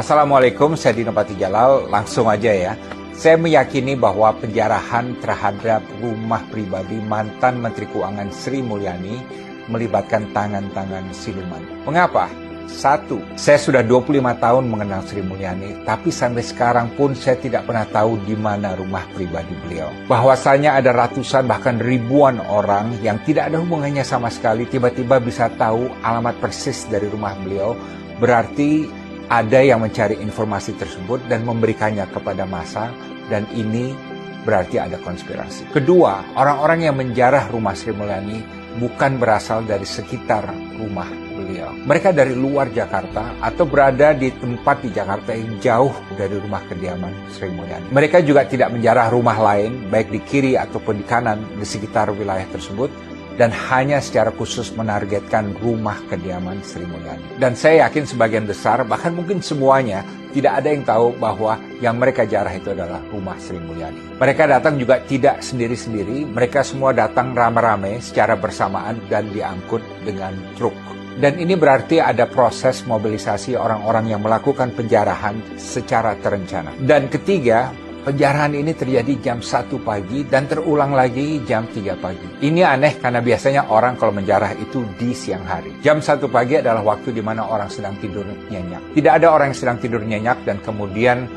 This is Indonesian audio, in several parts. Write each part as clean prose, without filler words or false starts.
Assalamualaikum, saya Dino Patijalal. Langsung aja ya. Saya meyakini bahwa penjarahan terhadap rumah pribadi mantan Menteri Keuangan Sri Mulyani melibatkan tangan-tangan siluman. Mengapa? Satu, saya sudah 25 tahun mengenal Sri Mulyani, tapi sampai sekarang pun saya tidak pernah tahu di mana rumah pribadi beliau. Bahwasanya ada ratusan bahkan ribuan orang yang tidak ada hubungannya sama sekali tiba-tiba bisa tahu alamat persis dari rumah beliau, berarti ada yang mencari informasi tersebut dan memberikannya kepada massa, dan ini berarti ada konspirasi. Kedua, orang-orang yang menjarah rumah Sri Mulyani bukan berasal dari sekitar rumah beliau. Mereka dari luar Jakarta atau berada di tempat di Jakarta yang jauh dari rumah kediaman Sri Mulyani. Mereka juga tidak menjarah rumah lain, baik di kiri ataupun di kanan di sekitar wilayah tersebut, dan hanya secara khusus menargetkan rumah kediaman Sri Mulyani. Dan saya yakin sebagian besar, bahkan mungkin semuanya, tidak ada yang tahu bahwa yang mereka jarah itu adalah rumah Sri Mulyani. Mereka datang juga tidak sendiri-sendiri, mereka semua datang rame-rame secara bersamaan dan diangkut dengan truk. Dan ini berarti ada proses mobilisasi orang-orang yang melakukan penjarahan secara terencana. Dan ketiga, penjarahan ini terjadi jam 1 pagi dan terulang lagi jam 3 pagi. Ini aneh karena biasanya orang kalau menjarah itu di siang hari. Jam 1 pagi adalah waktu di mana orang sedang tidur nyenyak. Tidak ada orang yang sedang tidur nyenyak dan kemudian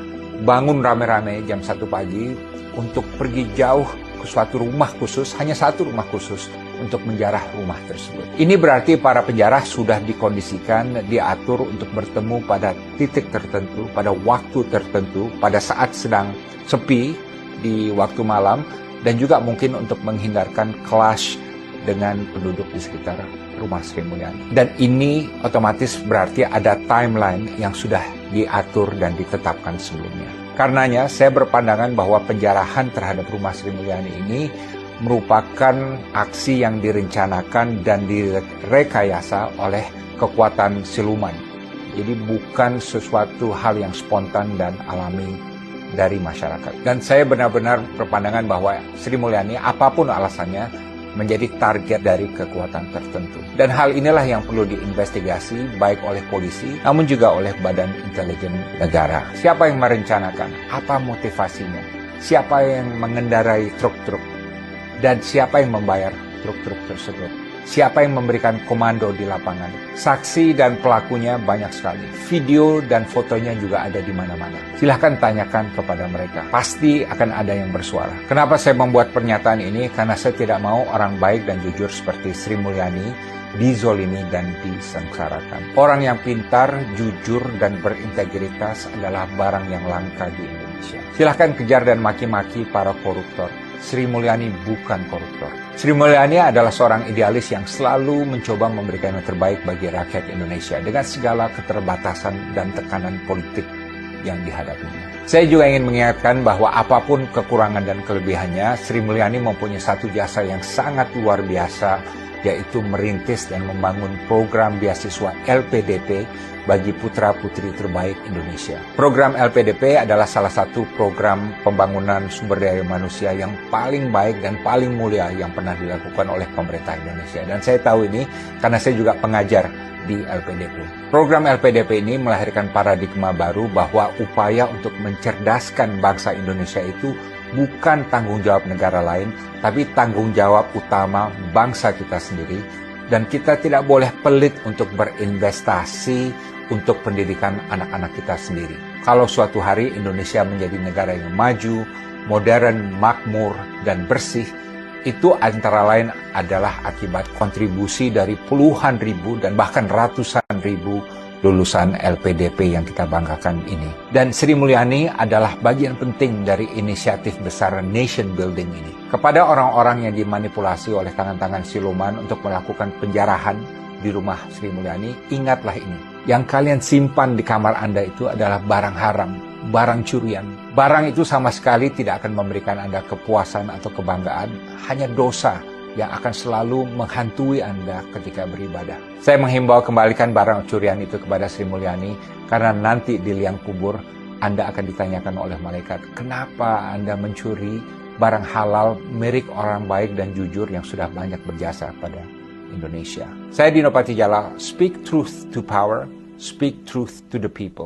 bangun rame-rame jam 1 pagi untuk pergi jauh ke suatu rumah khusus, hanya satu rumah khusus untuk menjarah rumah tersebut. Ini berarti para penjarah sudah dikondisikan, diatur untuk bertemu pada titik tertentu, pada waktu tertentu, pada saat sedang sepi di waktu malam, dan juga mungkin untuk menghindarkan clash dengan penduduk di sekitar rumah Sri Mulyani. Dan ini otomatis berarti ada timeline yang sudah diatur dan ditetapkan sebelumnya. Karenanya saya berpandangan bahwa penjarahan terhadap rumah Sri Mulyani ini merupakan aksi yang direncanakan dan direkayasa oleh kekuatan siluman. Jadi bukan sesuatu hal yang spontan dan alami dari masyarakat. Dan saya benar-benar berpandangan bahwa Sri Mulyani apapun alasannya menjadi target dari kekuatan tertentu. Dan hal inilah yang perlu diinvestigasi baik oleh polisi namun juga oleh Badan Intelijen Negara. Siapa yang merencanakan? Apa motivasinya? Siapa yang mengendarai truk-truk? Dan siapa yang membayar truk-truk tersebut? Siapa yang memberikan komando di lapangan? Saksi dan pelakunya banyak sekali. Video dan fotonya juga ada di mana-mana. Silahkan tanyakan kepada mereka. Pasti akan ada yang bersuara. Kenapa saya membuat pernyataan ini? Karena saya tidak mau orang baik dan jujur seperti Sri Mulyani dizolimi dan disengsarakan. Orang yang pintar, jujur, dan berintegritas adalah barang yang langka di Indonesia. Silahkan kejar dan maki-maki para koruptor. Sri Mulyani bukan koruptor. Sri Mulyani adalah seorang idealis yang selalu mencoba memberikan yang terbaik bagi rakyat Indonesia dengan segala keterbatasan dan tekanan politik yang dihadapinya. Saya juga ingin mengingatkan bahwa apapun kekurangan dan kelebihannya, Sri Mulyani mempunyai satu jasa yang sangat luar biasa, yaitu merintis dan membangun program beasiswa LPDP bagi putra-putri terbaik Indonesia. Program LPDP adalah salah satu program pembangunan sumber daya manusia yang paling baik dan paling mulia yang pernah dilakukan oleh pemerintah Indonesia. Dan saya tahu ini karena saya juga pengajar di LPDP. Program LPDP ini melahirkan paradigma baru bahwa upaya untuk mencerdaskan bangsa Indonesia itu bukan tanggung jawab negara lain, tapi tanggung jawab utama bangsa kita sendiri. Dan kita tidak boleh pelit untuk berinvestasi untuk pendidikan anak-anak kita sendiri. Kalau suatu hari Indonesia menjadi negara yang maju, modern, makmur, dan bersih, itu antara lain adalah akibat kontribusi dari puluhan ribu dan bahkan ratusan ribu lulusan LPDP yang kita banggakan ini. Dan Sri Mulyani adalah bagian penting dari inisiatif besar nation building ini. Kepada orang-orang yang dimanipulasi oleh tangan-tangan siluman untuk melakukan penjarahan di rumah Sri Mulyani, ingatlah ini. Yang kalian simpan di kamar Anda itu adalah barang haram, barang curian. Barang itu sama sekali tidak akan memberikan Anda kepuasan atau kebanggaan, hanya dosa yang akan selalu menghantui Anda ketika beribadah. Saya menghimbau kembalikan barang curian itu kepada Sri Mulyani, karena nanti di liang kubur Anda akan ditanyakan oleh malaikat, kenapa Anda mencuri barang halal milik orang baik dan jujur yang sudah banyak berjasa pada Indonesia. Saya Dino Patijalal, speak truth to power, speak truth to the people.